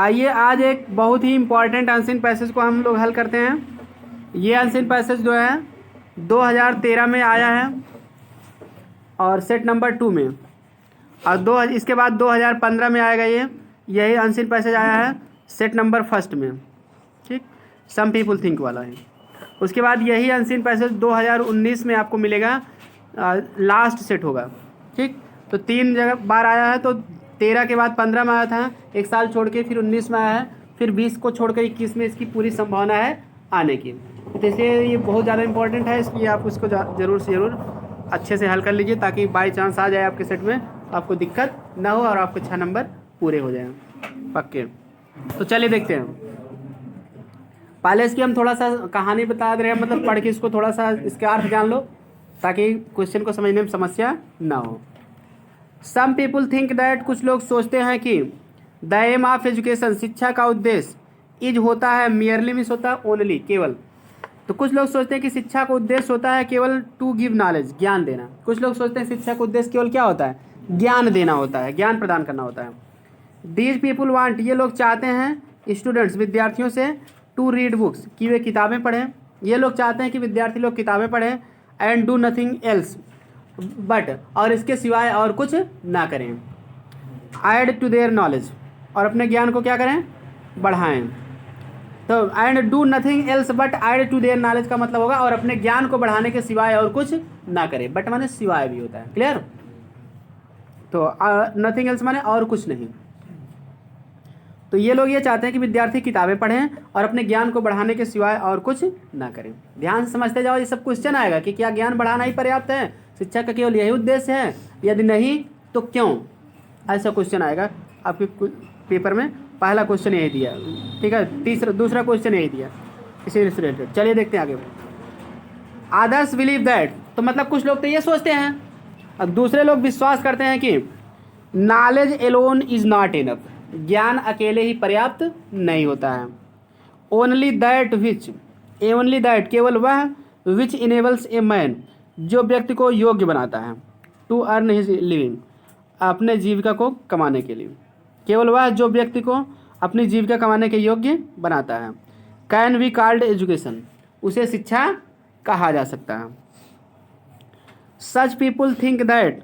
आइए आज एक बहुत ही इम्पॉर्टेंट अनसीन पैसेज को हम लोग हल करते हैं। ये अनसीन पैसेज जो है 2013 में आया है और सेट नंबर 2 में, और इसके बाद 2015 में आएगा। यही अनसीन पैसेज आया है सेट नंबर 1 में, ठीक, सम पीपुल थिंक वाला है। उसके बाद यही अनसीन पैसेज 2019 में आपको मिलेगा, लास्ट सेट होगा, ठीक। तो 3 जगह बार आया है, तो 13 के बाद 15 में आया था, एक साल छोड़ के, फिर 19 में आया है, फिर 20 को छोड़कर 21 में इसकी पूरी संभावना है आने की। तो इसलिए ये बहुत ज़्यादा इंपॉर्टेंट है, इसलिए आप उसको ज़रूर से ज़रूर अच्छे से हल कर लीजिए, ताकि बाई चांस आ जाए आपके सेट में तो आपको दिक्कत ना हो और आपके 6 नंबर पूरे हो जाएं पक्के। तो चलिए देखते हैं। पहले इसकी हम थोड़ा सा कहानी बता दे रहे हैं, मतलब पढ़ के इसको थोड़ा सा इसके अर्थ जान लो, ताकि क्वेश्चन को समझने में समस्या ना हो। सम पीपुल थिंक दैट, कुछ लोग सोचते हैं कि द एम ऑफ एजुकेशन, शिक्षा का उद्देश्य, इज होता है, मियरली मीन्स होता है ओनली, केवल। तो कुछ लोग सोचते हैं कि शिक्षा का उद्देश्य होता है केवल टू गिव नॉलेज, ज्ञान देना। कुछ लोग सोचते हैं शिक्षा का उद्देश्य केवल क्या होता है, ज्ञान देना होता है, ज्ञान प्रदान करना होता है। दीज पीपुल वांट, ये लोग चाहते हैं स्टूडेंट्स, विद्यार्थियों से, टू रीड बुक्स, कि वे किताबें पढ़ें। ये लोग चाहते हैं कि विद्यार्थी लोग किताबें पढ़ें, and do nothing else, but, और इसके सिवाय और कुछ ना करें। ऐड टू देयर नॉलेज, और अपने ज्ञान को क्या करें, बढ़ाएं। तो and do nothing else but add to their knowledge का मतलब होगा और अपने ज्ञान को बढ़ाने के सिवाय और कुछ ना करें। बट माने सिवाय भी होता है, क्लियर। तो नथिंग एल्स माने और कुछ नहीं। तो ये लोग ये चाहते हैं कि विद्यार्थी किताबें पढ़ें और अपने ज्ञान को बढ़ाने के सिवाय और कुछ ना करें। ध्यान से समझते जाओ, ये सब क्वेश्चन आएगा कि क्या ज्ञान बढ़ाना ही पर्याप्त है, शिक्षा का केवल यही उद्देश्य है, यदि नहीं तो क्यों, ऐसा क्वेश्चन आएगा आपके पेपर में। पहला क्वेश्चन यही दिया, ठीक है। दूसरा क्वेश्चन यही दिया, इसी रिलेटेड। चलिए देखते हैं आगे। अदर्स बिलीव दैट, तो मतलब कुछ लोग तो ये सोचते हैं और दूसरे लोग विश्वास करते हैं कि knowledge alone is not enough, ज्ञान अकेले ही पर्याप्त नहीं होता है। Only that which, only that, केवल वह, विच इनेबल्स ए मैन, जो व्यक्ति को योग्य बनाता है, टू अर्न हिज लिविंग, अपने जीविका को कमाने के लिए। केवल वह जो व्यक्ति को अपनी जीविका कमाने के योग्य बनाता है। कैन बी कॉल्ड एजुकेशन, उसे शिक्षा कहा जा सकता है। सच पीपुल थिंक दैट,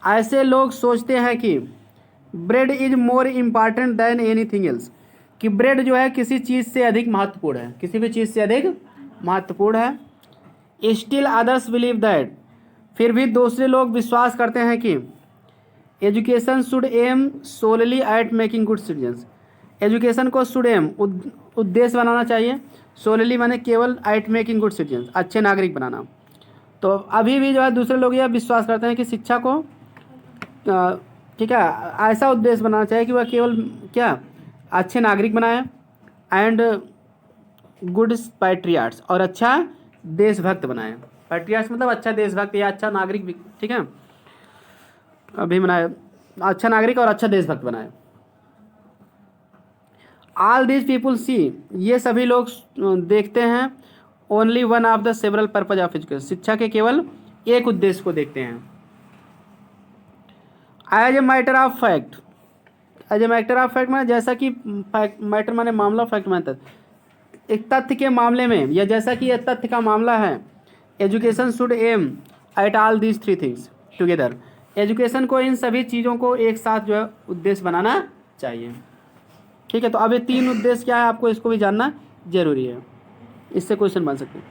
ऐसे लोग सोचते हैं कि bread is more important than anything else, कि ब्रेड जो है किसी चीज़ से अधिक महत्वपूर्ण है, किसी भी चीज़ से अधिक महत्वपूर्ण है। स्टिल अदर्स बिलीव दैट, फिर भी दूसरे लोग विश्वास करते हैं कि education should M solely at making good citizens, education को शुड एम, उद्देश्य बनाना चाहिए, सोलली माने केवल, एट मेकिंग गुड सिटीजन्स, अच्छे नागरिक बनाना। तो अभी भी जो है दूसरे लोग यह विश्वास करते हैं कि शिक्षा को, ठीक है, ऐसा उद्देश्य बनाना चाहिए कि वह केवल क्या, अच्छे नागरिक बनाए, एंड गुड पैट्रियाट्स, और अच्छा देशभक्त बनाए। पैट्रियाट्स मतलब अच्छा देशभक्त या अच्छा नागरिक भी, ठीक है, अभी बनाए, अच्छा नागरिक और अच्छा देशभक्त बनाए। ऑल दीज पीपुल सी, ये सभी लोग देखते हैं, only one of the several purpose of education, शिक्षा के केवल एक उद्देश्य को देखते हैं। As a matter of fact, as a matter of fact माने जैसा कि, मैटर माने मामला, फैक्ट माने एक तथ्य के मामले में, या जैसा कि यह तथ्य का मामला है। Education should aim at all these three things together, education को इन सभी चीज़ों को एक साथ जो है उद्देश्य बनाना चाहिए, ठीक है। तो अब ये 3 उद्देश्य क्या है, आपको इसको भी जानना जरूरी है, इससे क्वेश्चन बन सकते हैं।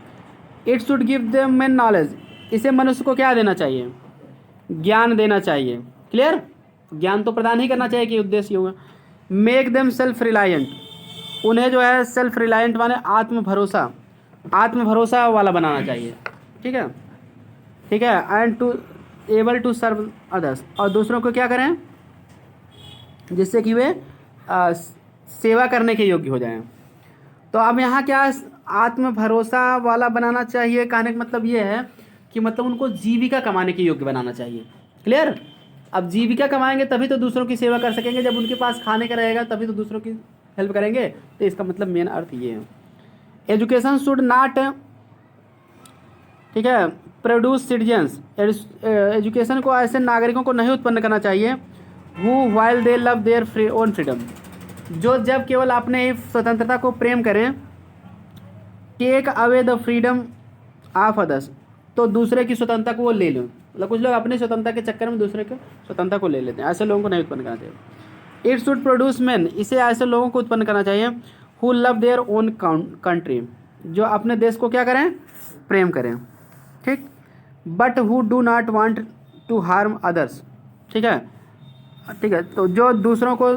It should give them man knowledge, इसे मनुष्य को क्या देना चाहिए, ज्ञान देना चाहिए, क्लियर। ज्ञान तो प्रदान ही करना चाहिए कि उद्देश्य होगा। मेक देम सेल्फ रिलायंट, उन्हें जो है सेल्फ रिलायंट माने आत्मभरोसा वाला बनाना चाहिए, ठीक है, ठीक है। And to able to serve others, और दूसरों को क्या करें, जिससे कि वे सेवा करने के योग्य हो जाएं। तो अब यहाँ क्या, आत्मभरोसा वाला बनाना चाहिए, कहने का मतलब ये है कि मतलब उनको जीविका कमाने के योग्य बनाना चाहिए, क्लियर। अब जीविका कमाएंगे तभी तो दूसरों की सेवा कर सकेंगे, जब उनके पास खाने का रहेगा तभी तो दूसरों की हेल्प करेंगे। तो इसका मतलब मेन अर्थ ये है। एजुकेशन शुड नॉट, ठीक है, प्रोड्यूस सिटीजन्स, एजुकेशन को ऐसे नागरिकों को नहीं उत्पन्न करना चाहिए who while they love their own freedom, जो जब केवल अपने ही स्वतंत्रता को प्रेम करें, take away the freedom of others, तो दूसरे की स्वतंत्रता को वो ले लो। मतलब कुछ लोग अपनी स्वतंत्रता के चक्कर में दूसरे की स्वतंत्रता को ले लेते हैं, ऐसे लोगों को नहीं उत्पन्न करना चाहिए। इट शुड प्रोड्यूस मैन, इसे ऐसे लोगों को उत्पन्न करना चाहिए who love their own country, जो अपने देश को क्या करें, प्रेम करें, ठीक। But who do not want to harm others, ठीक है, ठीक है, तो जो दूसरों को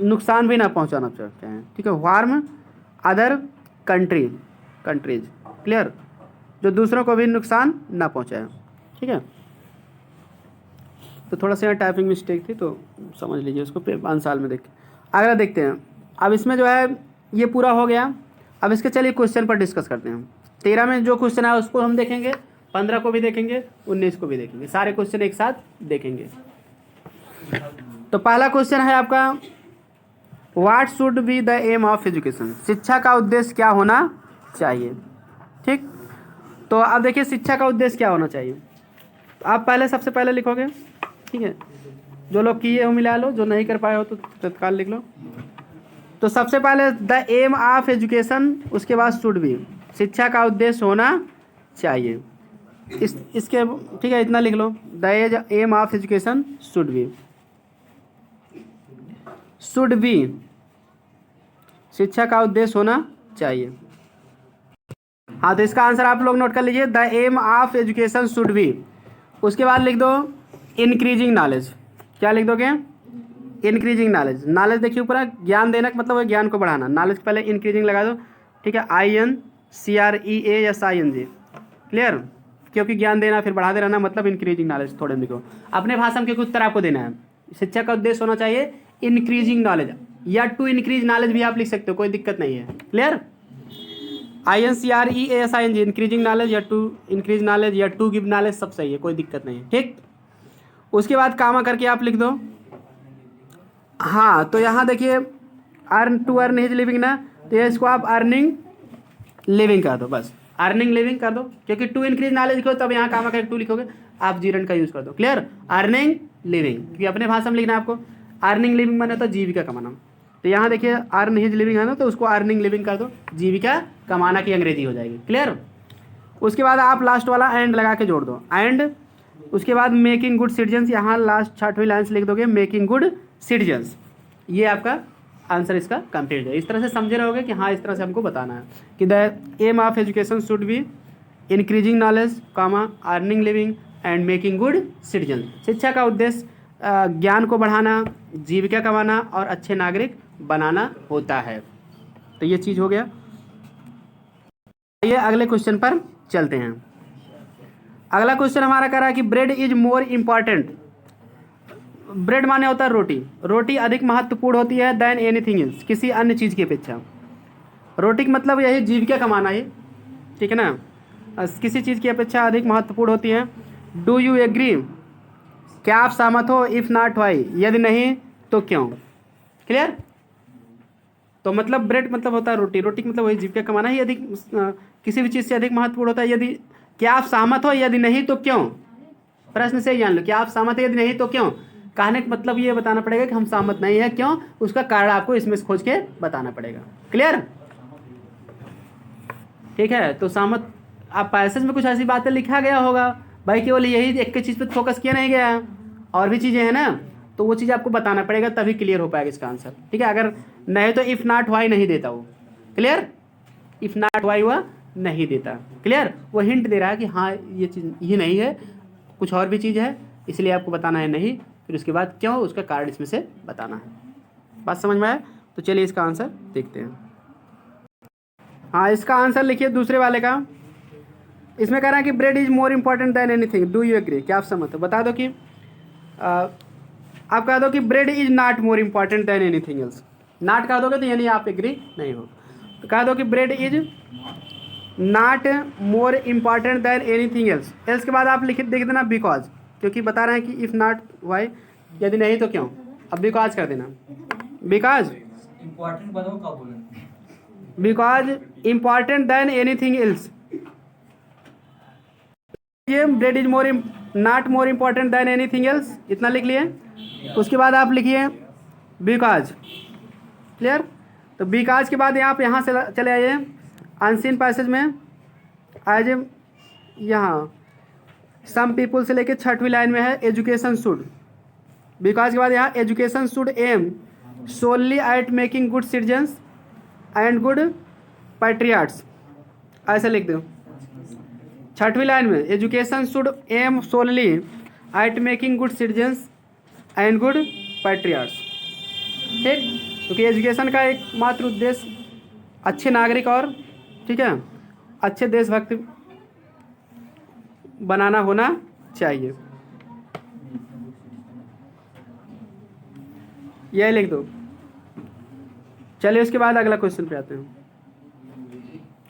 नुकसान भी ना पहुंचाना चाहते हैं, ठीक है। हार्म अदर कंट्रीज, क्लियर, जो दूसरों को भी नुकसान ना पहुंचाए, ठीक है। तो थोड़ा सा यहाँ टाइपिंग मिस्टेक थी, तो समझ लीजिए उसको 5 साल में देख के। अगला देखते हैं। अब इसमें जो है ये पूरा हो गया। अब इसके चलिए क्वेश्चन पर डिस्कस करते हैं। 13 में जो क्वेश्चन है उसको हम देखेंगे, 15 को भी देखेंगे, 19 को भी देखेंगे, सारे क्वेश्चन एक साथ देखेंगे। तो पहला क्वेश्चन है आपका, what should be the aim of education, शिक्षा का उद्देश्य क्या होना चाहिए, ठीक। तो अब देखिए शिक्षा का उद्देश्य क्या होना चाहिए। आप पहले सबसे पहले लिखोगे, ठीक है, जो लोग किए हो मिला लो, जो नहीं कर पाए हो तो तत्काल लिख लो। तो सबसे पहले द एम ऑफ एजुकेशन, उसके बाद शुड बी, शिक्षा का उद्देश्य होना चाहिए, इसके, ठीक है, इतना लिख लो। The aim of education should be, शिक्षा का उद्देश्य होना चाहिए। हाँ, तो इसका आंसर आप लोग नोट कर लीजिए, the aim of education should be. उसके बाद लिख दो इंक्रीजिंग नॉलेज। क्या लिख दोगे, इंक्रीजिंग नॉलेज। नॉलेज देखिए ऊपर ज्ञान देना का मतलब है ज्ञान को बढ़ाना, नॉलेज के पहले इंक्रीजिंग लगा दो, ठीक है, INCREASING, क्लियर, क्योंकि ज्ञान देना फिर बढ़ाते रहना, मतलब इंक्रीजिंग नॉलेज। थोड़े लिखो अपने भाषा में, उत्तर आपको देना है। शिक्षा का उद्देश्य होना चाहिए इंक्रीजिंग नॉलेज, या टू इंक्रीज नॉलेज भी आप लिख सकते हो, कोई दिक्कत नहीं है, क्लियर। INCREASING, इंक्रीजिंग नॉलेज या टू इंक्रीज नॉलेज या टू गिव नॉलेज, सब सही है, कोई दिक्कत नहीं है, ठीक। उसके बाद कामा करके आप लिख दो। हाँ, तो यहाँ देखिए टू अर्न हिज लिविंग ना, तो ये इसको आप अर्निंग लिविंग कर दो, बस अर्निंग लिविंग कर दो, क्योंकि टू इंक्रीज नॉलेज लिखो तब यहाँ कामा करके टू लिखोगे, आप जीरन का यूज़ कर दो, क्लियर। अर्निंग लिविंग, क्योंकि अपने भाषा में लिखना है आपको। अर्निंग लिविंग माने तो जीविका कमाना, तो यहाँ देखिए अर्न हिज लिविंग है ना, तो उसको अर्निंग लिविंग कर दो, जीविका कमाना की अंग्रेजी हो जाएगी, क्लियर। उसके बाद आप लास्ट वाला एंड लगा के जोड़ दो, एंड। उसके बाद मेकिंग गुड सिटीजन्स, यहाँ लास्ट 6वीं लाइन से लिख दोगे मेकिंग गुड सिटीजन्स। ये आपका आंसर इसका कंप्लीट है। इस तरह से समझे रहोगे कि हाँ, इस तरह से हमको बताना है कि the aim of education should be increasing knowledge, comma, earning living and making good citizen. शिक्षा का उद्देश्य ज्ञान को बढ़ाना, जीविका कमाना और अच्छे नागरिक बनाना होता है। तो ये चीज़ हो गया। ये अगले क्वेश्चन पर चलते हैं। अगला क्वेश्चन हमारा कह रहा है कि bread is more important. Bread माने होता है रोटी, रोटी अधिक महत्वपूर्ण होती है देन एनीथिंग एल्स, किसी अन्य चीज़ की अपेक्षा। रोटी का मतलब यही जीविका कमाना है, ठीक है ना, किसी चीज़ की अपेक्षा अधिक महत्वपूर्ण होती है। डू यू एग्री, क्या आप सहमत हो, इफ़ नॉट वाई, यदि नहीं तो क्यों, क्लियर। तो मतलब ब्रेड मतलब होता है रोटी, रोटी का मतलब वही जीविका कमाना ही अधिक किसी भी चीज़ से अधिक महत्वपूर्ण होता है। यदि क्या आप सहमत हो, यदि नहीं तो क्यों, प्रश्न से ही जान लो, क्या आप सहमत है, यदि नहीं तो क्यों। कहने का मतलब ये बताना पड़ेगा कि हम सहमत नहीं है, क्यों, उसका कारण आपको इसमें से खोज के बताना पड़ेगा, क्लियर, ठीक है। तो सहमत, आप पैसेज में कुछ ऐसी बातें लिखा गया होगा भाई, केवल यही एक चीज़ पे फोकस किया नहीं गया है, और भी चीज़ें हैं ना, तो वो चीज़ आपको बताना पड़ेगा, तभी क्लियर हो पाएगा इसका आंसर, ठीक है। अगर नहीं तो इफ़ नॉट वाई नहीं देता वो, क्लियर, इफ़ नॉट वाई वह नहीं देता, क्लियर। वो हिंट दे रहा है कि हाँ ये चीज़ ये नहीं है, कुछ और भी चीज़ है, इसलिए आपको बताना है नहीं, फिर उसके बाद क्यों, उसका कारण इसमें से बताना है। बात समझ में आया। तो चलिए इसका आंसर देखते हैं। हाँ, इसका आंसर लिखिए दूसरे वाले का। इसमें कह रहा है कि bread is more important than anything, do you agree, क्या आप सहमत हो। बता दो कि आप कह दो कि bread is not more important than anything else. Not कह दोगे तो यानी आप एग्री नहीं हो। तो कह दो कि bread is not more important than anything else. Else के बाद आप लिख देना बिकॉज, क्योंकि बता रहे हैं कि इफ़ नॉट वाई, यदि नहीं तो क्यों। अब बिकॉज कर देना, बिकॉज इम्पोर्टेंट बताओ कब बोले, because important than anything else. ये bread is more not more important than anything else, इतना लिख लिए। उसके बाद आप लिखिए बिकॉज क्लियर। तो बिकॉज के बाद यहाँ से चले आइए अनसीन पैसेज में। एज यहाँ सम पीपुल से लेके 6वीं लाइन में है एजुकेशन शुड। बिकॉज के बाद यहाँ education should aim solely at making good citizens and good patriots, ऐसे लिख दो। 6वीं लाइन में education should aim solely at making good citizens and good patriots. ठीक, क्योंकि एजुकेशन का एकमात्र उद्देश्य अच्छे नागरिक और ठीक है अच्छे देशभक्त बनाना होना चाहिए। यह लिख दो। चलिए उसके बाद अगला क्वेश्चन पे आते हैं।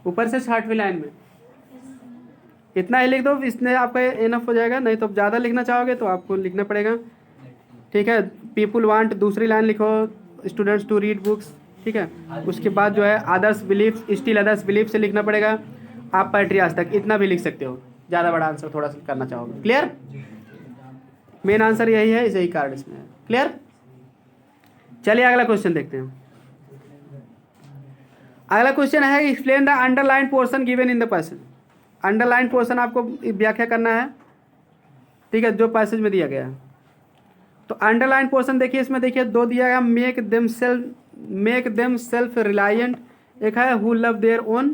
ऊपर से 60वीं लाइन में इतना ही लिख दो, इसने आपका इनफ हो जाएगा। नहीं तो आप ज़्यादा लिखना चाहोगे तो आपको लिखना पड़ेगा। ठीक है, पीपुल वांट दूसरी लाइन लिखो, स्टूडेंट्स टू रीड बुक्स। ठीक है, उसके बाद जो है others belief, still others belief से लिखना पड़ेगा। आप पैट्रियाट्स तक इतना भी लिख सकते हो, ज़्यादा बड़ा आंसर थोड़ा सा करना चाहोगे। क्लियर, मेन आंसर यही है, यही कार्ड इसमें है। क्लियर, चलिए अगला क्वेश्चन देखते हैं। अगला क्वेश्चन है explain the underline portion given in the passage. Underline portion आपको व्याख्या करना है, ठीक है, जो पैसेज में दिया गया है। तो अंडरलाइन पोर्शन देखिए, इसमें देखिए दो दिया गया, मेक देम सेल्फ रिलायंट, एक है who love their own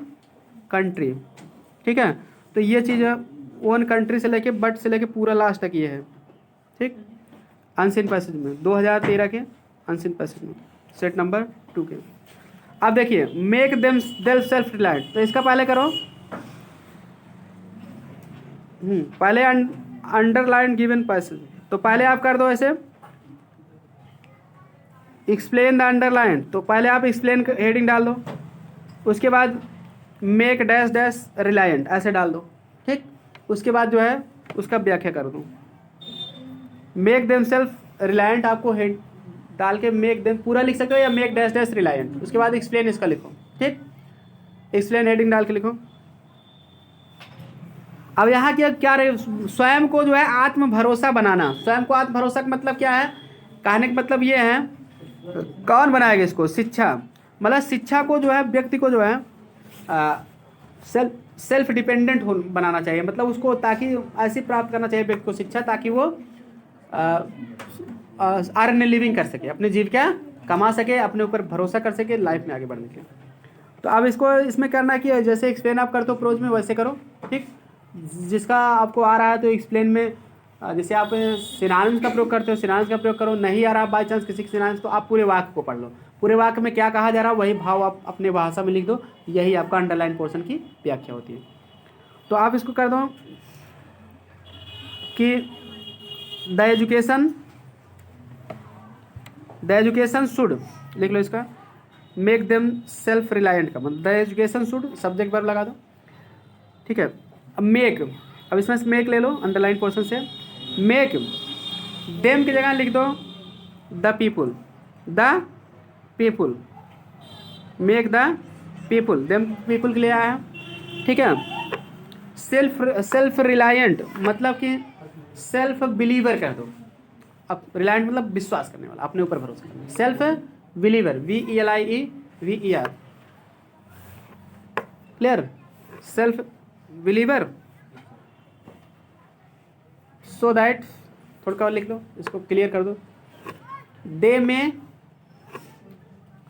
country. ठीक है, तो ये चीज़ ओन कंट्री से लेके बट से लेके पूरा लास्ट तक ये है। ठीक, अनसीन पैसेज में 2013 के अनसीन पैसेज में सेट नंबर 2 के। अब देखिए मेक देम सेल्फ रिलायंट, तो इसका पहले करो, पहले अंडरलाइन गिवन पैसेज, तो पहले आप कर दो ऐसे एक्सप्लेन द अंडरलाइन, तो पहले आप एक्सप्लेन हेडिंग डाल दो, उसके बाद मेक डैश डैश रिलायंट ऐसे डाल दो। ठीक, उसके बाद जो है उसका व्याख्या कर दो। मेक देम सेल्फ रिलायंट आपको हेड डाल के मेक देम पूरा लिख सकते हो या मेक डैश डैश रिलायंट, उसके बाद एक्सप्लेन इसका लिखो। ठीक, एक्सप्लेन हेडिंग डाल के लिखो। अब यहाँ क्या रहे, स्वयं को जो है आत्म भरोसा बनाना। स्वयं को आत्म भरोसा का मतलब क्या है, कहने का मतलब ये है, कौन बनाएगा इसको, शिक्षा। मतलब शिक्षा को जो है व्यक्ति को जो है सेल्फ डिपेंडेंट हो बनाना चाहिए, मतलब उसको ताकि ऐसी प्राप्त करना चाहिए व्यक्ति को शिक्षा, ताकि वो अर्न लिविंग कर सके, अपनी जीविका कमा सके, अपने ऊपर भरोसा कर सके लाइफ में आगे बढ़ने के लिए। तो अब इसको इसमें करना कि जैसे एक्सप्लेन आप करते हो प्रोज में वैसे करो। ठीक, जिसका आपको आ रहा है तो एक्सप्लेन में जैसे आप सिनोनिम्स का प्रयोग करते हो सिनोनिम्स का प्रयोग करो, नहीं आ रहा बाई चांस किसी सिनोनिम्स तो आप पूरे वाक्य को पढ़ लो, पूरे वाक्य में क्या कहा जा रहा है वही भाव आप अपने भाषा में लिख दो, यही आपका अंडरलाइन पोर्शन की व्याख्या होती है। तो आप इसको कर दो कि द एजुकेशन शुड लिख लो, इसका मेक देम सेल्फ रिलायंट का मतलब the education should subject verb लगा दो। ठीक है, अब मेक, अब इसमें से मेक ले लो अंडरलाइन पोर्शन से, मेक देम की जगह लिख दो the people, make the people, them people के लिए आया है। ठीक है, सेल्फ रिलायंट मतलब कि सेल्फ बिलीवर कर दो। अब रिलायंट मतलब विश्वास करने वाला, अपने ऊपर भरोसा करने, self believer VELIEVER। Clear, self believer so that, थोड़ा और लिख लो, इसको क्लियर कर दो, दे में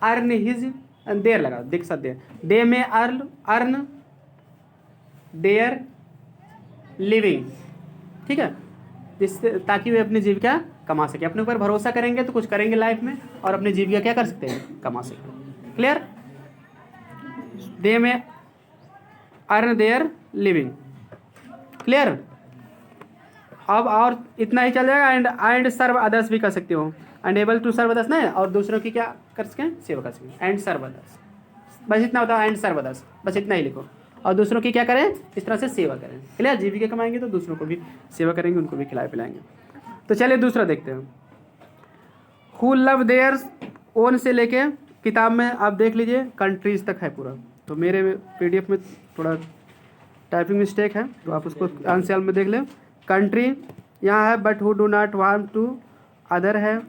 अर्न हिज देयर लगा देख सकते, दे में अर्न देयर लिविंग। ठीक है, जिससे ताकि वे अपनी जीविका कमा सके, अपने ऊपर भरोसा करेंगे तो कुछ करेंगे लाइफ में और अपनी जीविका क्या कर सकते हैं, कमा सके। क्लियर, दे में अर्न देयर लिविंग। क्लियर, अब और इतना ही चल जाएगा। एंड सर्व अदर्स भी कर सकते हो, and able to serve others नहीं, और दूसरों की क्या कर सकें, सेवा कर सकें। एंड सर्व अदर्स, बस इतना होता है, एंड सर्व अदर्स, बस इतना ही लिखो, और दूसरों की क्या करें, इस तरह से सेवा करें। क्लियर, जीविका कमाएंगे तो दूसरों को भी सेवा करेंगे, उनको भी खिलाए पिलाएंगे। तो चलिए दूसरा देखते हैं, हु लव देयर ओन से लेके किताब में आप देख लीजिए कंट्रीज तक है पूरा। तो मेरे PDF में थोड़ा टाइपिंग मिस्टेक है, तो आप उसको आंसर में देख लें। कंट्री यहाँ है, but who do not want to, other है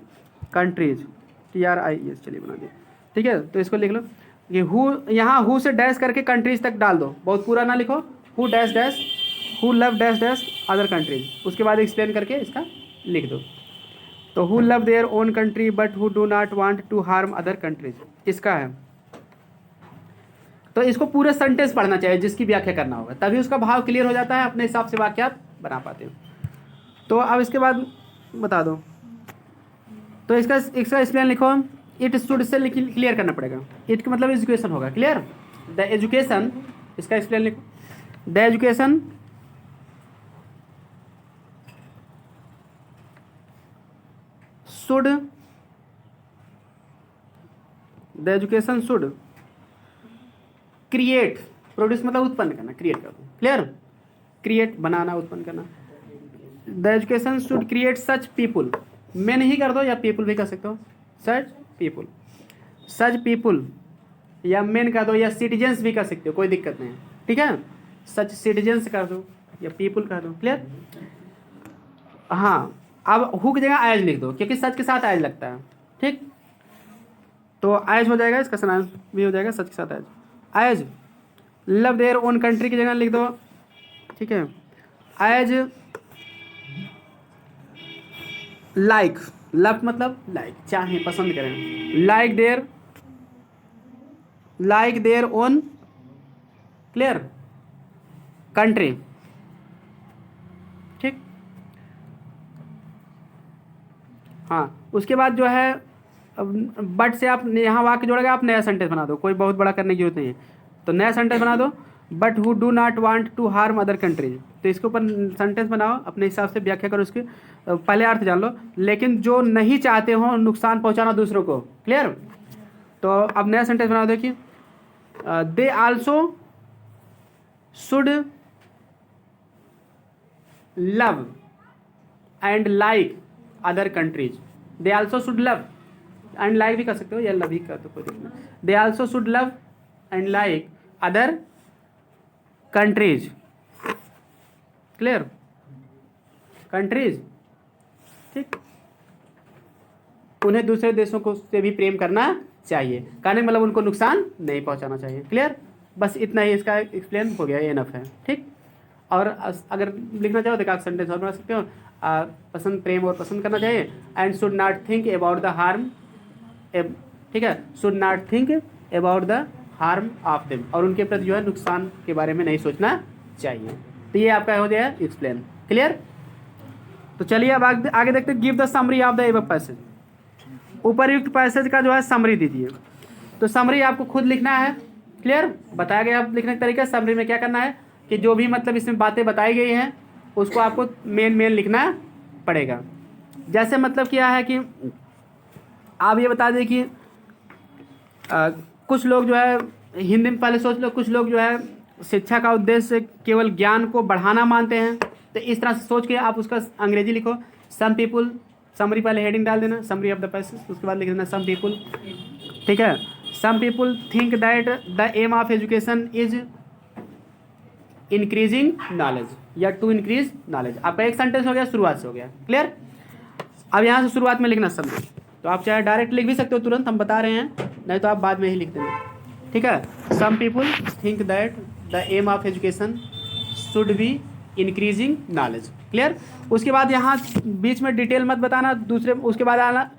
कंट्रीज TRIES, चलिए बना दिए। ठीक है, तो इसको लिख लो कि हु, यहाँ हु से डैश करके कंट्रीज तक डाल दो, बहुत पूरा ना लिखो, who dash dash who love dash dash other countries, उसके बाद एक्सप्लेन करके इसका लिख दो। तो who love their own country but who do not want to harm other countries, इसका है। तो इसको पूरे सेंटेंस पढ़ना चाहिए जिसकी व्याख्या करना होगा, तभी उसका भाव क्लियर हो जाता है, अपने हिसाब से वाक्यात बना पाते हो। तो अब इसके बाद बता दो, तो इसका एक्सप्लेन लिखो, इट शुड से क्लियर करना पड़ेगा, इट का मतलब एजुकेशन होगा, क्लियर। द एजुकेशन, इसका एक्सप्लेन लिखो, the education should, the education should create, produce मतलब उत्पन्न करना, क्रिएट कर दो, क्लियर, क्रिएट बनाना, उत्पन्न करना। The education should create such people, मैं नहीं कर दो या पीपल भी कर सकते हो, सच पीपुल, सच पीपुल या मेन कर दो या सिटीजन्स भी कर सकते हो, कोई दिक्कत नहीं है, ठीक है। सच सिटीजन्स कर दो या पीपल कर दो, क्लियर। हाँ, अब हु की जगह आयज लिख दो, क्योंकि सच के साथ आयज लगता है, ठीक। तो आयज हो जाएगा, इसका सनांश भी हो जाएगा सच के साथ आयज। आयज लव देयर ओन कंट्री की जगह लिख दो, ठीक है। आयज लाइक, लव मतलब लाइक, चाहे पसंद करें, like their own, clear, country, ठीक। हाँ, उसके बाद जो है बट से आप यहाँ वाक्य जोड़ेगा, आप नया सेंटेंस बना दो, कोई बहुत बड़ा करने की जरूरत नहीं है। तो नया सेंटेंस बना दो, but who do not want to harm other countries, तो इसके ऊपर सेंटेंस बनाओ, अपने हिसाब से व्याख्या करो, उसके पहले अर्थ जान लो, लेकिन जो नहीं चाहते हो नुकसान पहुंचाना दूसरों को, क्लियर। तो अब नया सेंटेंस बना दो कि they also should love and like other countries, they also should love and like भी कर सकते हो या लव ही कर दो, कोई दिक्कत नहीं। They also should love and like other countries, clear, countries, ठीक। उन्हें दूसरे देशों को से भी प्रेम करना चाहिए, कहने मतलब उनको नुकसान नहीं पहुंचाना चाहिए, क्लियर। बस इतना ही इसका एक्सप्लेन हो गया, एनफ है, ठीक। और अगर लिखना चाहो तो आप सेंटेंस और बना सकते हो, पसंद, प्रेम और पसंद करना चाहिए, and should not think about the harm, ठीक है, should not think about the harm of them, और उनके प्रति जो है नुकसान के बारे में नहीं सोचना चाहिए। तो ये आपका हो जाए एक्सप्लेन, क्लियर। तो चलिए अब आगे देखते हैं, give the summary of the above passage, उपरयुक्त पैसेज का जो है समरी दीजिए। तो समरी आपको खुद लिखना है, क्लियर, बताया गया आप लिखने का तरीका। समरी में क्या करना है कि जो भी मतलब इसमें बातें बताई गई हैं उसको आपको मेन लिखना पड़ेगा। जैसे मतलब क्या है कि आप ये बता दें कि कुछ लोग जो है, हिंदी में पहले सोच लो, कुछ लोग जो है शिक्षा का उद्देश्य केवल ज्ञान को बढ़ाना मानते हैं, तो इस तरह से सोच के आप उसका अंग्रेजी लिखो, सम पीपुल, समरी पहले हेडिंग डाल देना, समरी ऑफ द पैसेज, उसके बाद लिख देना सम पीपुल, ठीक है। Some people think that the aim of education is increasing knowledge या टू इंक्रीज नॉलेज। आपका एक सेंटेंस हो गया, शुरुआत से हो गया, क्लियर। अब यहाँ से शुरुआत में लिखना समरी, तो आप चाहे डायरेक्ट लिख भी सकते हो तुरंत, हम बता रहे हैं, नहीं तो आप बाद में ही लिख देना, ठीक है। Some people think that the aim of education should be increasing knowledge, clear. उसके बाद यहाँ बीच में डिटेल मत बताना, दूसरे उसके बाद आना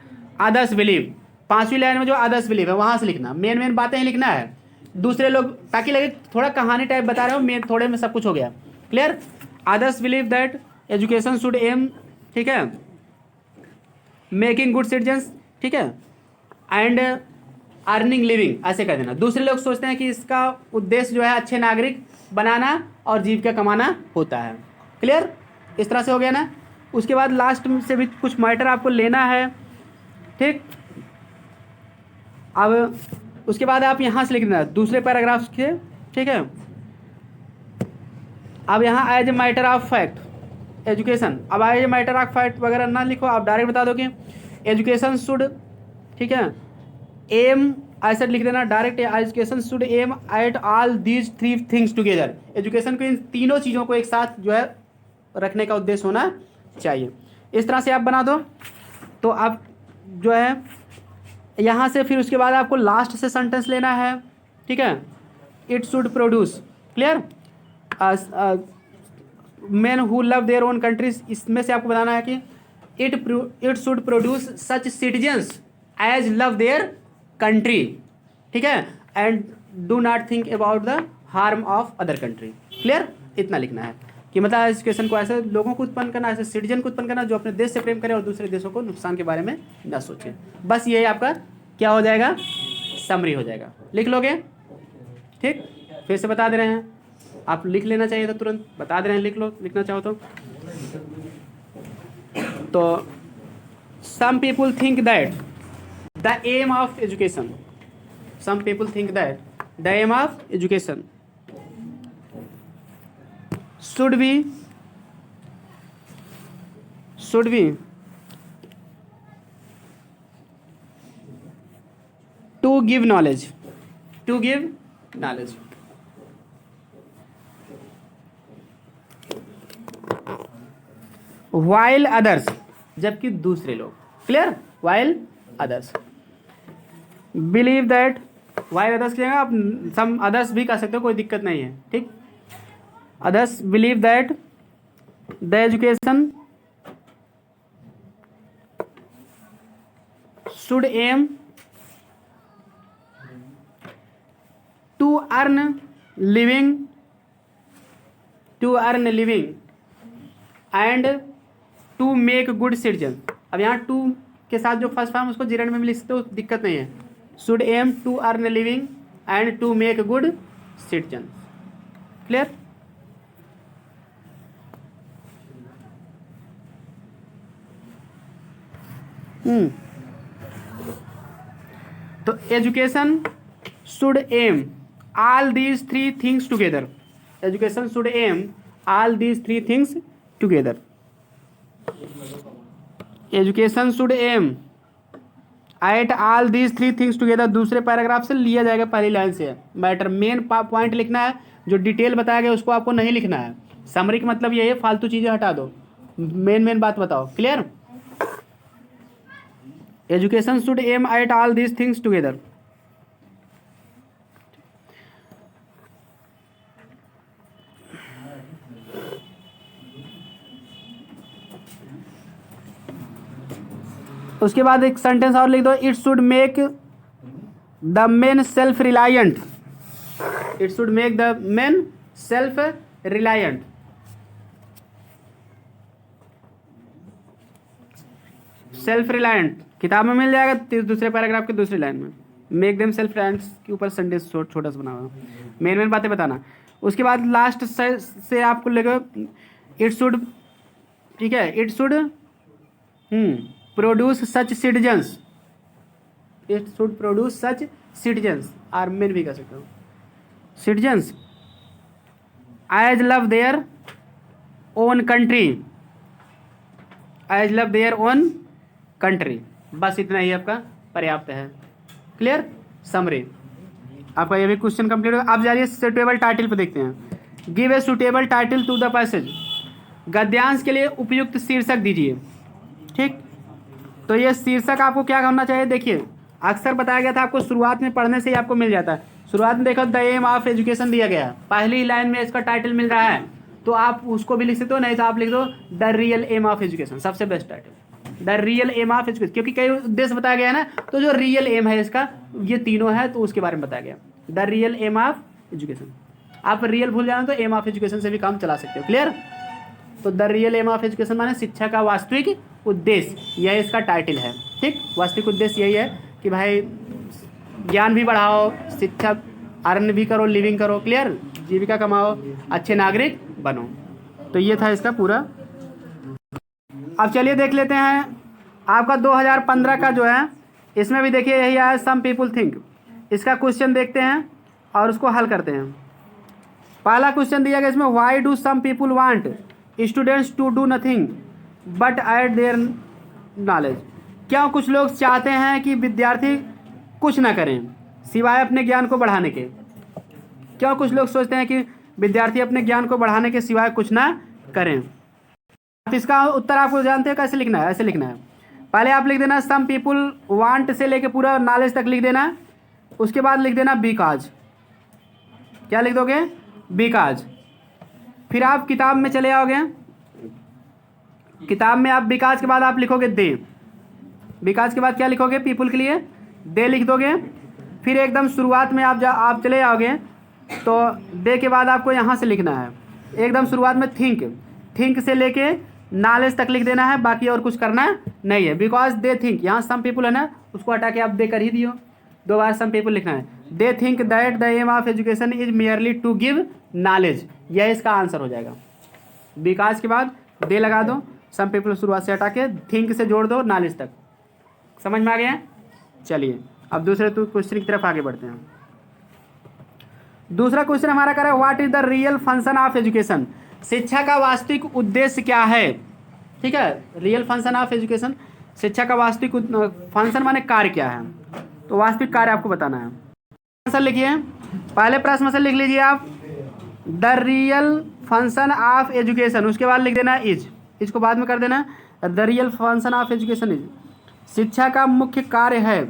अदर्स बिलीव, 5वीं लाइन में जो अदर्स बिलीव है वहाँ से लिखना, मेन बातें ही लिखना है, दूसरे लोग ताकि लगे थोड़ा कहानी टाइप बता रहे हो, मेन थोड़े में सब कुछ हो गया, clear. Others believe that education should M, ठीक है, मेकिंग गुड सिटीजन्स, ठीक है, एंड अर्निंग लिविंग, ऐसे कह देना। दूसरे लोग सोचते हैं कि इसका उद्देश्य जो है अच्छे नागरिक बनाना और जीविका कमाना होता है, क्लियर। इस तरह से हो गया ना। उसके बाद लास्ट से भी कुछ मैटर आपको लेना है, ठीक। अब उसके बाद आप यहाँ से लिख देना दूसरे पैराग्राफ के, ठीक है। अब यहाँ as a matter of fact education, अब as a matter of fact वगैरह ना लिखो, आप डायरेक्ट बता दो कि एजुकेशन शुड, ठीक है, एम, ऐसा लिख देना direct, education should aim at all these 3 things together, education को इन तीनों चीज़ों को एक साथ जो है रखने का उद्देश्य होना चाहिए। इस तरह से आप बना दो, तो आप जो है यहाँ से फिर उसके बाद आपको लास्ट से सेंटेंस लेना है, ठीक है। It should produce, clear, men who love their own countries, इसमें से आपको बताना है कि it should produce such citizens as love their country, ठीक है, and do not think about the harm of other country, clear. इतना लिखना है कि मतलब एजुकेशन को ऐसे लोगों को उत्पन्न करना, ऐसे सिटीजन को उत्पन्न करना जो अपने देश से प्रेम करे और दूसरे देशों को नुकसान के बारे में न सोचे। बस ये आपका क्या हो जाएगा, समरी हो जाएगा। लिख लोगे, ठीक। फिर से बता दे रहे हैं, आप लिख लेना चाहिए था तुरंत, बता दे रहे हैं, लिख लो, लिखना चाहो तो some people think that the aim of education, some people think that the aim of education should be to give knowledge, while others, जबकि दूसरे लोग, clear, while others believe that, while others की जगह आप some others भी कह सकते हो, कोई दिक्कत नहीं है, ठीक। others believe that the education should aim to earn living and to make good citizen। अब यहाँ टू के साथ जो फर्स्ट फॉर्म उसको जीरन में भी लिख सकते हो, दिक्कत नहीं है। should aim to earn living and to make good citizen, clear. तो education should aim all these three things together, education should aim all these three things together, education should aim at all these three things together. दूसरे paragraph से लिया जाएगा, पहली line से matter, main point लिखना है, जो डिटेल बताया गया उसको आपको नहीं लिखना है। समरी का मतलब ये है, फालतू चीजें हटा दो, मेन बात बताओ, clear. Education should aim at all these things together. उसके बाद एक सेंटेंस और लिख दो, it should make the main self reliant, it should make the main self reliant. Self reliant किताब में मिल जाएगा, दूसरे पैराग्राफ के दूसरी लाइन में, मेक देम सेल्फ रिलायंट के ऊपर सेंटेंस छोटा सा बना हुआ, मेन बातें बताना। उसके बाद लास्ट से आपको लगेगा इट शुड, ठीक है, it should produce such citizens, it should produce such citizens, और मेन भी कह सकते हो, citizens as love their own country, as love their own country. बस इतना ही आपका पर्याप्त है, क्लियर। समरी आपका ये भी क्वेश्चन कंप्लीट होगा। आप जाइए सुटेबल टाइटल पे देखते हैं, give a suitable title to the passage, गद्यांश के लिए उपयुक्त शीर्षक दीजिए, ठीक। तो ये शीर्षक आपको क्या करना चाहिए, देखिए अक्सर बताया गया था आपको, शुरुआत में पढ़ने से ही आपको मिल जाता है। शुरुआत में देखो द एम ऑफ एजुकेशन दिया गया है, पहली लाइन में इसका टाइटल मिल रहा है, तो आप उसको भी लिख सकते हो, नहीं तो आप लिख दो the real aim of education, सबसे best title, the real aim of education, क्योंकि कई उद्देश्य बताया गया है ना, तो जो रियल एम है इसका, ये तीनों है, तो उसके बारे में बताया गया, the real aim of education. आप रियल भूल जाए तो एम ऑफ एजुकेशन से भी काम चला सकते हो, क्लियर। तो the real aim of education माने शिक्षा का वास्तविक उद्देश्य, यह इसका टाइटल है, ठीक। वास्तविक उद्देश्य यही है कि भाई ज्ञान भी बढ़ाओ, शिक्षा अर्न भी करो, लिविंग करो, क्लियर, जीविका कमाओ, अच्छे नागरिक बनो। तो ये था इसका पूरा। अब चलिए देख लेते हैं आपका 2015 का जो है, इसमें भी देखिए यही आया, सम पीपुल थिंक। इसका क्वेश्चन देखते हैं और उसको हल करते हैं। पहला क्वेश्चन दिया गया इसमें, why do some people want students to do nothing but add their knowledge. क्यों कुछ लोग चाहते हैं कि विद्यार्थी कुछ ना करें सिवाय अपने ज्ञान को बढ़ाने के। क्यों कुछ लोग सोचते हैं कि विद्यार्थी अपने ज्ञान को बढ़ाने के सिवाय कुछ ना करें। तो इसका उत्तर आपको जानते हैं कैसे लिखना है, ऐसे लिखना है। पहले आप लिख देना सम पीपुल वांट से लेके पूरा नॉलेज तक लिख देना। उसके बाद लिख देना बिकॉज। क्या लिख दोगे? बिकॉज। फिर आप किताब में चले आओगे, किताब में आप बिकॉज के बाद आप लिखोगे दे। बिकॉज के बाद क्या लिखोगे? पीपुल के लिए दे लिख दोगे। फिर एकदम शुरुआत में आप चले आओगे तो दे के बाद आपको यहाँ से लिखना है एकदम शुरुआत में थिंक से लेके नॉलेज तक लिख देना है, बाकी और कुछ करना नहीं है। बिकॉज दे थिंक, यहाँ सम पीपुल है ना, उसको हटा के आप दे कर ही दियो, 2 बार सम पीपुल लिखना है। They think that the aim of education is merely to give knowledge, यह इसका आंसर हो जाएगा। बिकॉज के बाद दे लगा दो, सम पीपुल शुरुआत से हटा के थिंक से जोड़ दो नॉलेज तक। समझ में आ गया? चलिए अब दूसरे क्वेश्चन की तरफ आगे बढ़ते हैं। दूसरा क्वेश्चन हमारा कह रहा है what is the real function of education, शिक्षा का वास्तविक उद्देश्य क्या है। ठीक है, रियल फंक्शन ऑफ एजुकेशन, शिक्षा का वास्तविक फंक्शन माने कार्य क्या है, तो वास्तविक कार्य आपको बताना है। आंसर लिखिए, पहले प्रश्न से लिख लीजिए आप the real function of education, उसके बाद लिख देना इज, इसको बाद में कर देना। The real function of education is, शिक्षा का मुख्य कार्य है।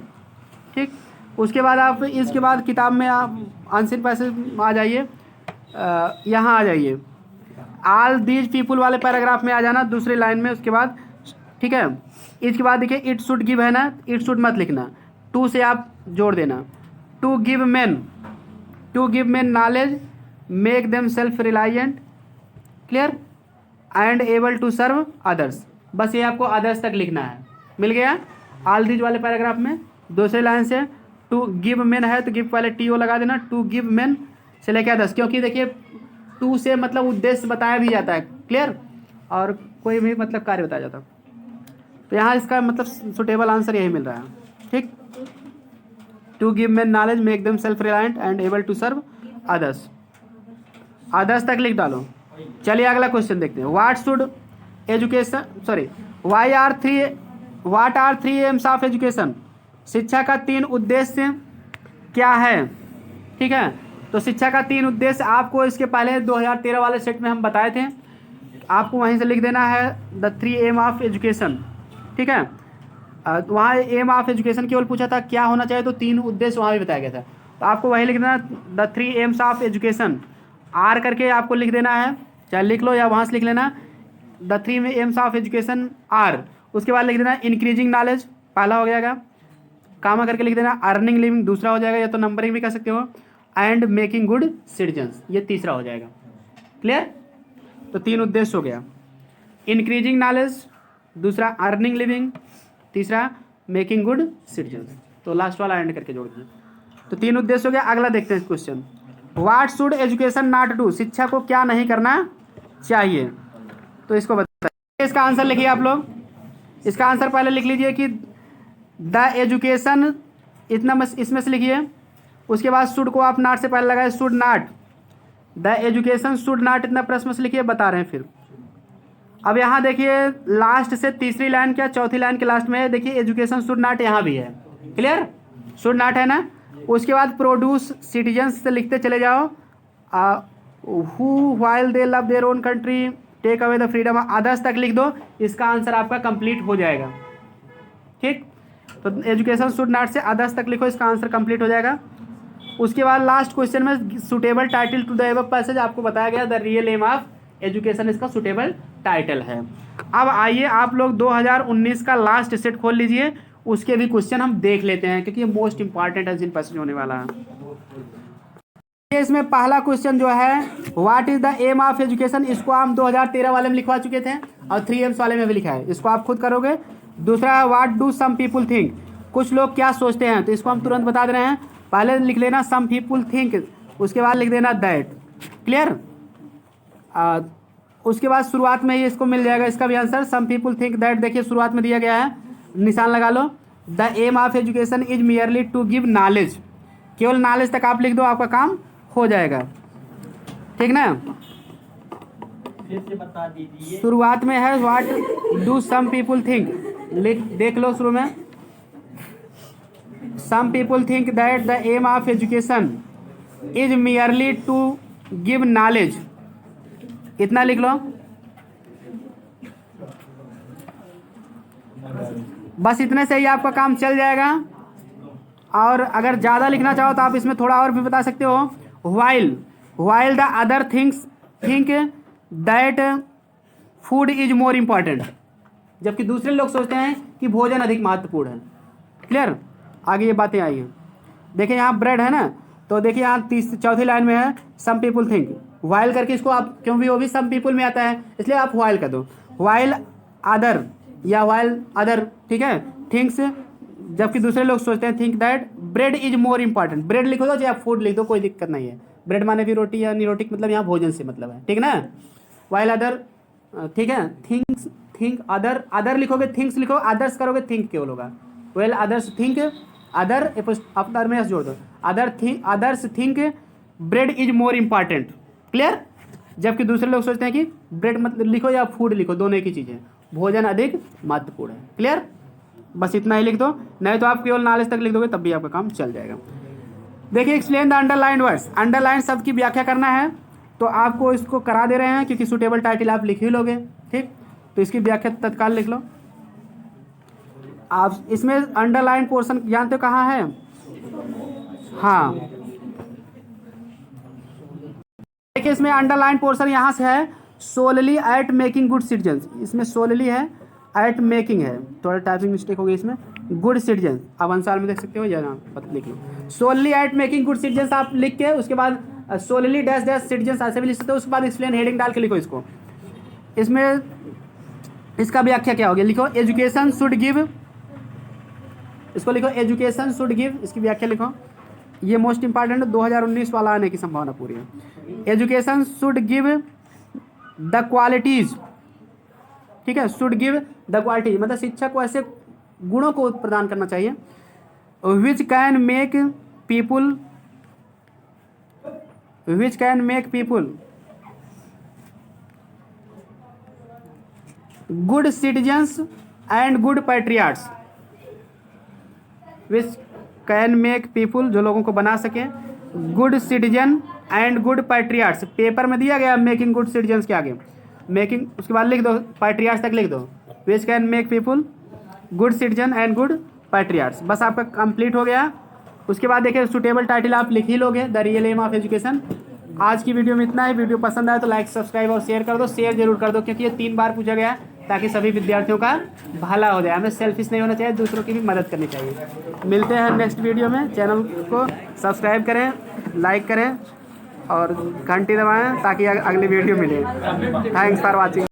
ठीक, उसके बाद आप इसके बाद किताब में आप आंसर पैसेज आ जाइए, यहाँ आ जाइए, ऑल दीज पीपुल वाले पैराग्राफ में आ जाना दूसरी लाइन में। उसके बाद ठीक है, इसके बाद देखिए इट शुड गिव है ना, इट शुड मत लिखना, टू से आप जोड़ देना। To give men knowledge, make them self reliant, clear, and able to serve others. बस ये आपको अदर्स तक लिखना है, मिल गया। ऑल दीज वाले पैराग्राफ में दूसरे लाइन से टू गिव मेन है तो गिव पहले टी ओ लगा देना, टू गिव मेन से लेके अदर्स, क्योंकि देखिए टू से मतलब उद्देश्य बताया भी जाता है, क्लियर, और कोई भी मतलब कार्य बताया जाता है। तो यहाँ इसका मतलब सुटेबल आंसर यही मिल रहा है। ठीक, to give men knowledge, make them self reliant and able to serve others, others तक लिख डालो। चलिए अगला क्वेश्चन देखते हैं। What should education sorry what are 3 aims of education, शिक्षा का 3 उद्देश्य क्या है। ठीक है, तो शिक्षा का 3 उद्देश्य आपको इसके पहले 2013 वाले सेट में हम बताए थे, आपको वहीं से लिख देना है द 3 एम ऑफ एजुकेशन। ठीक है, वहाँ एम ऑफ एजुकेशन केवल पूछा था क्या होना चाहिए, तो 3 उद्देश्य वहाँ भी बताया गया था, तो आपको वही लिख देना the 3 aims of education, are करके आपको लिख देना है, चाहे लिख लो या वहाँ से लिख लेना the 3 aims of education are. उसके बाद लिख देना इंक्रीजिंग नॉलेज, पहला हो जाएगा, कामा करके लिख देना अर्निंग लिविंग, दूसरा हो जाएगा, या तो नंबरिंग भी कर सकते हो, एंड मेकिंग गुड सिटीजन्स, ये तीसरा हो जाएगा। क्लियर, तो 3 उद्देश्य हो गया, इंक्रीजिंग नॉलेज, दूसरा अर्निंग लिविंग, तीसरा मेकिंग गुड सिटीजन्स, तो लास्ट वाला एंड करके जोड़ दीजिए। तो 3 उद्देश्य हो गया। अगला देखते हैं question, what should education not do, शिक्षा को क्या नहीं करना चाहिए, तो इसको बताइए। इसका आंसर लिखिए आप लोग, इसका आंसर पहले लिख लीजिए कि द एजुकेशन, इतना बस इसमें से लिखिए, उसके बाद शुड को आप नॉट से पहले लगाए, should not, the education should not, इतना प्रश्न से लिखिए, बता रहे हैं। फिर अब यहाँ देखिए लास्ट से तीसरी लाइन क्या चौथी लाइन के लास्ट में है, देखिए एजुकेशन शुड नॉट यहाँ भी है, क्लियर, शुड नॉट है ना। उसके बाद प्रोड्यूस सिटीजन्स से लिखते चले जाओ, who while they love their own country take away the freedom, others तक लिख दो, इसका आंसर आपका कंप्लीट हो जाएगा। ठीक, तो एजुकेशन शुड नॉट से अदर्स तक लिखो, इसका आंसर कंप्लीट हो जाएगा। उसके बाद लास्ट क्वेश्चन में suitable title to the above passage आपको बताया गया, the real aim of education इसका सुटेबल टाइटल है। अब आइए आप लोग 2019 का लास्ट सेट खोल लीजिए, उसके भी क्वेश्चन हम देख लेते हैं, क्योंकि ये मोस्ट इंपॉर्टेंट है जिन पैसेज होने वाला है। इसमें पहला क्वेश्चन जो है what is the aim of education, इसको हम 2013 वाले में लिखवा चुके थे और 3 एम्स वाले में भी लिखा है, इसको आप खुद करोगे। दूसरा है what do some people think, कुछ लोग क्या सोचते हैं, तो इसको हम तुरंत बता दे रहे हैं, पहले लिख लेना सम पीपुल थिंक, उसके बाद लिख देना दैट, क्लियर। उसके बाद शुरुआत में ही इसको मिल जाएगा इसका भी answer, some people think that, देखिए शुरुआत में दिया गया है, निशान लगा लो। The aim of education is merely to give knowledge, केवल नॉलेज तक आप लिख दो, आपका काम हो जाएगा, ठीक ना। फिर से बता दीजिए। शुरुआत में है what do some people think, देख लो शुरू में, some people think that the aim of education is merely to give knowledge, इतना लिख लो। बस इतने से ही आपका काम चल जाएगा। और अगर ज़्यादा लिखना चाहो तो आप इसमें थोड़ा और भी बता सकते हो। While the other things think that food is more important, जबकि दूसरे लोग सोचते हैं कि भोजन अधिक महत्वपूर्ण है। क्लियर? आगे ये बातें आई हैं। देखिए यहाँ ब्रेड है ना, तो देखिए यहाँ चौथी लाइन में है सम पीपुल थिंक, वाइल करके इसको आप, क्योंकि वो भी सम पीपुल में आता है इसलिए आप वाइल कर दो। वाइल अदर या वाइल अदर, ठीक है, थिंक्स, जबकि दूसरे लोग सोचते हैं think that bread is more important. Bread लिखो दो चाहे आप फूड लिख दो, कोई दिक्कत नहीं है। ब्रेड माने भी रोटी या निरोटिक, मतलब यहाँ भोजन से मतलब है, ठीक ना। वाइल अदर, ठीक है, थिंक्स, थिंक अदर, अदर लिखोगे थिंक्स लिखो, अदर्स करोगे थिंक केवल होगा। Well others think, other other में जोड़ दो, others think bread is more important. Clear? जबकि दूसरे लोग सोचते हैं कि ब्रेड मतलब लिखो या फूड लिखो, दोनों एक ही चीज़ है, भोजन अधिक महत्वपूर्ण है। क्लियर? बस इतना ही लिख दो, नहीं तो आप केवल नॉलेज तक लिख दोगे तब भी आपका काम चल जाएगा। देखिए explain the underline words, underline शब्द की व्याख्या करना है, तो आपको इसको करा दे रहे हैं क्योंकि सुटेबल टाइटल आप लिख ही लोगे, ठीक। तो इसकी व्याख्या तत्काल लिख लो आप। इसमें अंडरलाइन पोर्शन जानते हो कहाँ है? हाँ, देखिए इसमें अंडरलाइन पोर्शन यहाँ से है, solely at making good citizens, इसमें सोलली है, एट मेकिंग है, थोड़ा टाइपिंग मिस्टेक हो गई इसमें, गुड सिटीजन आप आंसर में देख सकते हो, या ना लिख लो solely at making good citizens आप लिख के उसके बाद सोलली डैश डैश सिटीजन्स ऐसे भी लिख सकते हो, उसके बाद एक्सप्लेन हेडिंग डाल के लिखो इसको। इसमें इसका व्याख्या क्या होगी, लिखो एजुकेशन शुड गिव, इसको लिखो एजुकेशन शुड गिव, इसकी व्याख्या लिखो, ये मोस्ट इंपॉर्टेंट 2019 वाला आने की संभावना पूरी है। Education should give the qualities, ठीक है, शुड गिव द क्वालिटीज मतलब शिक्षा को ऐसे गुणों को प्रदान करना चाहिए which can make people good citizens and good patriots, which can make people जो लोगों को बना सके good citizen and good patriots. Paper में दिया गया मेकिंग गुड सिटीजन्स के आगे मेकिंग, उसके बाद लिख दो पैट्रियाट्स तक लिख दो, which can make people good citizen and good patriots. बस आपका कंप्लीट हो गया। उसके बाद देखिए सुटेबल टाइटल आप लिख ही लोगे, the real aim of education. आज की वीडियो में इतना है। वीडियो पसंद आए तो लाइक सब्सक्राइब और शेयर कर दो, शेयर जरूर कर दो क्योंकि ये 3 बार पूछा गया है ताकि सभी विद्यार्थियों का भला हो जाए। हमें सेल्फिश नहीं होना चाहिए, दूसरों की भी मदद करनी चाहिए। मिलते हैं नेक्स्ट वीडियो में। चैनल को सब्सक्राइब करें, लाइक करें और घंटी दबाएं ताकि अगली वीडियो मिले। Thanks for watching.